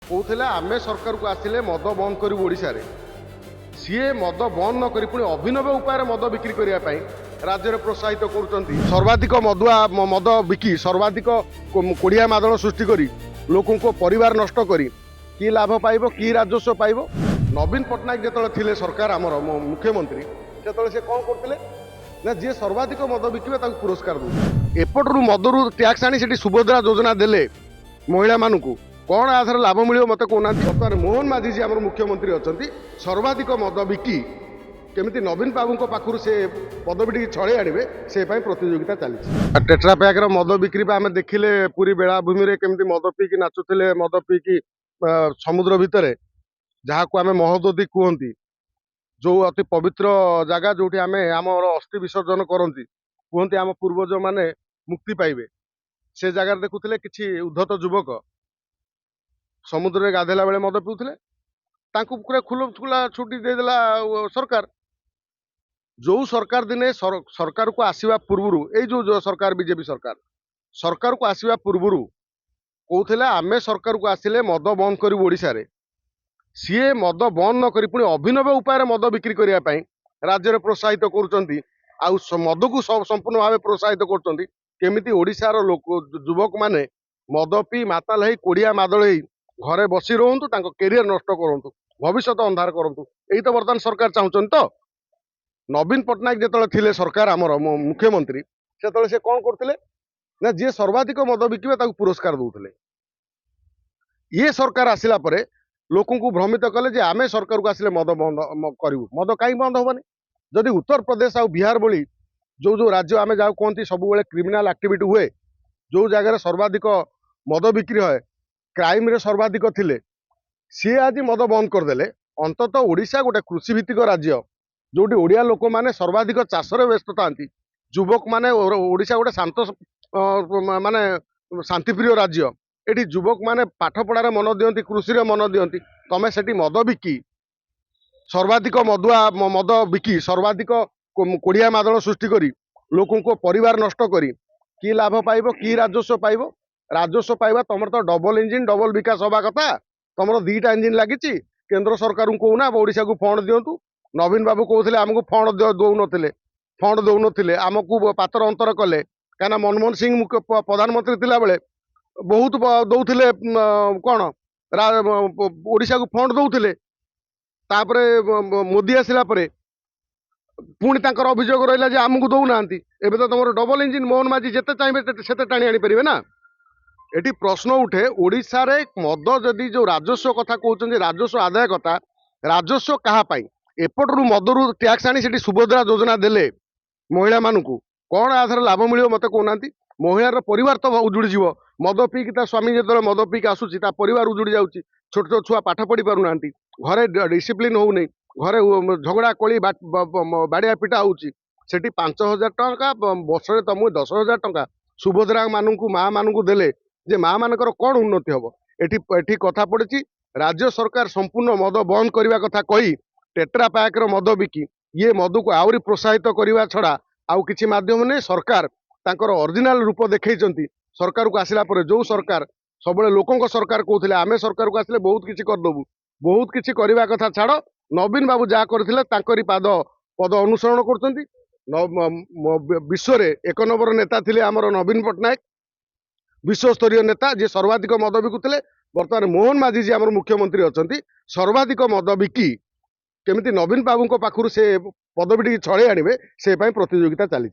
କହୁଥିଲେ ଆମେ ସରକାରକୁ ଆସିଲେ ମଦ ବନ୍ଦ କରିବୁ ଓଡ଼ିଶାରେ। ସିଏ ମଦ ବନ୍ଦ ନ କରି ପୁଣି ଅଭିନବ ଉପାୟରେ ମଦ ବିକ୍ରି କରିବା ପାଇଁ ରାଜ୍ୟରେ ପ୍ରୋତ୍ସାହିତ କରୁଛନ୍ତି। ସର୍ବାଧିକ ମଦ ବିକି ସର୍ବାଧିକ କୋଡ଼ିଆ ମାଦଳ ସୃଷ୍ଟି କରି ଲୋକଙ୍କ ପରିବାର ନଷ୍ଟ କରି କି ଲାଭ ପାଇବ, କି ରାଜସ୍ୱ ପାଇବ? ନବୀନ ପଟ୍ଟନାୟକ ଯେତେବେଳେ ଥିଲେ ସରକାର ଆମର ମୁଖ୍ୟମନ୍ତ୍ରୀ, ସେତେବେଳେ ସେ କ'ଣ କରୁଥିଲେ ନା ଯିଏ ସର୍ବାଧିକ ମଦ ବିକିବେ ତାକୁ ପୁରସ୍କାର ଦେଉଥିଲେ। ଏପଟରୁ ମଦରୁ ଟ୍ୟାକ୍ସ ଆଣି ସେଠି ସୁଭଦ୍ରା ଯୋଜନା ଦେଲେ ମହିଳାମାନଙ୍କୁ। କ'ଣ ଆଧାର ଲାଭ ମିଳିବ ମୋତେ କହୁନାହାନ୍ତି। ବର୍ତ୍ତମାନ ମୋହନ ମାଝୀ ଯିଏ ଆମର ମୁଖ୍ୟମନ୍ତ୍ରୀ ଅଛନ୍ତି, ସର୍ବାଧିକ ମଦ ବିକି କେମିତି ନବୀନ ବାବୁଙ୍କ ପାଖରୁ ସେ ପଦବୀଟିକି ଛଡ଼େଇ ଆଣିବେ ସେ ପାଇଁ ପ୍ରତିଯୋଗିତା ଚାଲିଛି। ଟେଟ୍ରା ପ୍ୟାକ୍ର ମଦ ବିକ୍ରି ଆମେ ଦେଖିଲେ ପୁରୀ ବେଳାଭୂମିରେ କେମିତି ମଦ ପିଇକି ନାଚୁଥିଲେ, ମଦ ପିଇକି ସମୁଦ୍ର ଭିତରେ, ଯାହାକୁ ଆମେ ମହୋଦଧି କୁହନ୍ତି, ଯେଉଁ ଅତି ପବିତ୍ର ଜାଗା ଯେଉଁଠି ଆମେ ଆମର ଅସ୍ଥି ବିସର୍ଜନ କରନ୍ତି, କୁହନ୍ତି ଆମ ପୂର୍ବଜମାନେ ମୁକ୍ତି ପାଇବେ। ସେ ଜାଗାରେ ଦେଖୁଥିଲେ କିଛି ଉଦ୍ଧତ ଯୁବକ ସମୁଦ୍ରରେ ଗାଧେଇଲା ବେଳେ ମଦ ପିଉଥିଲେ। ତାଙ୍କୁ ପୁରା ଖୋଲା ଛୁଟି ଦେଇଦେଲା ସରକାର। ଯେଉଁ ସରକାର ଦିନେ ସରକାରକୁ ଆସିବା ପୂର୍ବରୁ, ଏଇ ଯେଉଁ ସରକାର ବିଜେପି ସରକାରକୁ ଆସିବା ପୂର୍ବରୁ କହୁଥିଲେ ଆମେ ସରକାରକୁ ଆସିଲେ ମଦ ବନ୍ଦ କରିବୁ ଓଡ଼ିଶାରେ। ସିଏ ମଦ ବନ୍ଦ ନ କରି ପୁଣି ଅଭିନବ ଉପାୟରେ ମଦ ବିକ୍ରି କରିବା ପାଇଁ ରାଜ୍ୟରେ ପ୍ରୋତ୍ସାହିତ କରୁଛନ୍ତି। ଆଉ ମଦକୁ ସମ୍ପୂର୍ଣ୍ଣ ଭାବେ ପ୍ରୋତ୍ସାହିତ କରୁଛନ୍ତି। କେମିତି ଓଡ଼ିଶାର ଯୁବକମାନେ ମଦ ପିଇ ମାତାଲ ହେଇ କୋଡ଼ିଆ ମାଦଳ ହେଇ ଘରେ ବସି ରୁହନ୍ତୁ, ତାଙ୍କ କ୍ୟାରିୟର ନଷ୍ଟ କରନ୍ତୁ, ଭବିଷ୍ୟତ ଅନ୍ଧାର କରନ୍ତୁ। ଏଇ ତ ବର୍ତ୍ତମାନ ସରକାର ଚାହୁଁଛନ୍ତି। ତ ନବୀନ ପଟ୍ଟନାୟକ ଯେତେବେଳେ ଥିଲେ ସରକାର ଆମର ମୁଖ୍ୟମନ୍ତ୍ରୀ, ସେତେବେଳେ ସେ କ'ଣ କରୁଥିଲେ ନା ଯିଏ ସର୍ବାଧିକ ମଦ ବିକିବେ ତାକୁ ପୁରସ୍କାର ଦେଉଥିଲେ। ଇଏ ସରକାର ଆସିଲା ପରେ ଲୋକଙ୍କୁ ଭ୍ରମିତ କଲେ ଯେ ଆମେ ସରକାରକୁ ଆସିଲେ ମଦ ବନ୍ଦ କରିବୁ। ମଦ କାହିଁ ବନ୍ଦ ହେବନି? ଯଦି ଉତ୍ତରପ୍ରଦେଶ ଆଉ ବିହାର ଭଳି ଯେଉଁ ରାଜ୍ୟ ଆମେ ଯାହାକୁ କୁହନ୍ତି ସବୁବେଳେ କ୍ରିମିନାଲ ଆକ୍ଟିଭିଟି ହୁଏ, ଯେଉଁ ଜାଗାରେ ସର୍ବାଧିକ ମଦ ବିକ୍ରି ହୁଏ, କ୍ରାଇମରେ ସର୍ବାଧିକ ଥିଲେ, ସିଏ ଆଜି ମଦ ବନ୍ଦ କରିଦେଲେ। ଅନ୍ତତଃ ଓଡ଼ିଶା ଗୋଟେ କୃଷିଭିତ୍ତିକ ରାଜ୍ୟ, ଯେଉଁଠି ଓଡ଼ିଆ ଲୋକମାନେ ସର୍ବାଧିକ ଚାଷରେ ବ୍ୟସ୍ତ ଥାନ୍ତି। ଯୁବକମାନେ, ଓଡ଼ିଶା ଗୋଟେ ଶାନ୍ତ ମାନେ ଶାନ୍ତିପ୍ରିୟ ରାଜ୍ୟ। ଏଠି ଯୁବକମାନେ ପାଠ ପଢ଼ାରେ ମନ ଦିଅନ୍ତି, କୃଷିରେ ମନ ଦିଅନ୍ତି। ତମେ ସେଠି ମଦ ବିକି ସର୍ବାଧିକ କୋଡ଼ିଆ ମାଦଳ ସୃଷ୍ଟି କରି ଲୋକଙ୍କ ପରିବାର ନଷ୍ଟ କରି କି ଲାଭ ପାଇବ, କି ରାଜସ୍ୱ ପାଇବ? ରାଜସ୍ୱ ପାଇବା ତମର ତ ଡବଲ ଇଞ୍ଜିନ, ଡବଲ ବିକାଶ ହବା କଥା। ତମର ଦିଟା ଇଞ୍ଜିନ ଲାଗିଛି। କେନ୍ଦ୍ର ସରକାରଙ୍କୁ କହୁନା ଓଡ଼ିଶାକୁ ଫଣ୍ଡ ଦିଅନ୍ତୁ। ନବୀନ ବାବୁ କହୁଥିଲେ ଆମକୁ ଫଣ୍ଡ ଦଉନଥିଲେ, ଆମକୁ ପାତର ଅନ୍ତର କଲେ। କାହିଁକିନା ମନମୋହନ ସିଂ ପ୍ରଧାନମନ୍ତ୍ରୀ ଥିଲାବେଳେ ବହୁତ ଦଉଥିଲେ, କ'ଣ ଓଡ଼ିଶାକୁ ଫଣ୍ଡ ଦଉଥିଲେ। ତାପରେ ମୋଦି ଆସିଲା ପରେ ପୁଣି ତାଙ୍କର ଅଭିଯୋଗ ରହିଲା ଯେ ଆମକୁ ଦଉନାହାନ୍ତି। ଏବେ ତ ତମର ଡବଲ ଇଞ୍ଜିନ, ମୋହନ ମାଝୀ ଯେତେ ଚାହିଁବେ ସେତେ ଟାଣି ଆଣିପାରିବେ ନା। ଏଠି ପ୍ରଶ୍ନ ଉଠେ ଓଡ଼ିଶାରେ ମଦ ଯଦି ଯେଉଁ ରାଜସ୍ୱ କଥା କହୁଛନ୍ତି, ରାଜସ୍ୱ ଆଦାୟ କଥା, ରାଜସ୍ୱ କାହା ପାଇଁ? ଏପଟରୁ ମଦରୁ ଟ୍ୟାକ୍ସ ଆଣି ସେଠି ସୁଭଦ୍ରା ଯୋଜନା ଦେଲେ ମହିଳାମାନଙ୍କୁ। କ'ଣ ଆଧାର ଲାଭ ମିଳିବ ମୋତେ କହୁନାହାନ୍ତି। ମହିଳାର ପରିବାର ତ ଉଜୁଡ଼ି ଯିବ। ମଦ ପିଇକି ତା ସ୍ୱାମୀ ଯେତେବେଳେ ମଦ ପିଇକି ଆସୁଛି, ତା ପରିବାର ଉଜୁଡ଼ି ଯାଉଛି। ଛୋଟ ଛୋଟ ଛୁଆ ପାଠ ପଢ଼ି ପାରୁନାହାନ୍ତି, ଘରେ ଡିସିପ୍ଲିନ୍ ହେଉନି, ଘରେ ଝଗଡ଼ା କଳି ବାଡ଼ିଆ ପିଟା ହେଉଛି। ସେଠି 5,000 ଟଙ୍କା, ବର୍ଷରେ ତମକୁ 10,000 ଟଙ୍କା ସୁଭଦ୍ରା ମାନଙ୍କୁ, ମା ମାନଙ୍କୁ ଦେଲେ ଯେ ମା ମାନଙ୍କର କ'ଣ ଉନ୍ନତି ହବ? ଏଠି କଥା ପଡ଼ିଛି ରାଜ୍ୟ ସରକାର ସମ୍ପୂର୍ଣ୍ଣ ମଦ ବନ୍ଦ କରିବା କଥା କହି ଟେଟ୍ରା ପ୍ୟାକ୍ର ମଦ ବିକି ଇଏ ମଦକୁ ଆହୁରି ପ୍ରୋତ୍ସାହିତ କରିବା ଛଡ଼ା ଆଉ କିଛି ମାଧ୍ୟମ ନେଇ ସରକାର ତାଙ୍କର ଅରିଜିନାଲ ରୂପ ଦେଖେଇଛନ୍ତି। ସରକାରକୁ ଆସିଲା ପରେ ଯେଉଁ ସରକାର ସବୁବେଳେ ଲୋକଙ୍କ ସରକାର କହୁଥିଲେ ଆମେ ସରକାରକୁ ଆସିଲେ ବହୁତ କିଛି କରିଦେବୁ, ବହୁତ କିଛି କରିବା କଥା ଛାଡ଼। ନବୀନ ବାବୁ ଯାହା କରିଥିଲେ ତାଙ୍କରି ପଦ ଅନୁସରଣ କରୁଛନ୍ତି। ବିଶ୍ୱରେ 1 ନମ୍ବର ନେତା ଥିଲେ ଆମର ନବୀନ ପଟ୍ଟନାୟକ, ବିଶ୍ୱସ୍ତରୀୟ ନେତା ଯିଏ ସର୍ବାଧିକ ମଦ ବିକୁଥିଲେ। ବର୍ତ୍ତମାନ ମୋହନ ମାଝୀ ଯିଏ ଆମର ମୁଖ୍ୟମନ୍ତ୍ରୀ ଅଛନ୍ତି, ସର୍ବାଧିକ ମଦ ବିକି କେମିତି ନବୀନ ବାବୁଙ୍କ ପାଖରୁ ସେ ପଦବୀଟିକି ଛଡ଼େଇ ଆଣିବେ ସେ ପାଇଁ ପ୍ରତିଯୋଗିତା ଚାଲିଛି।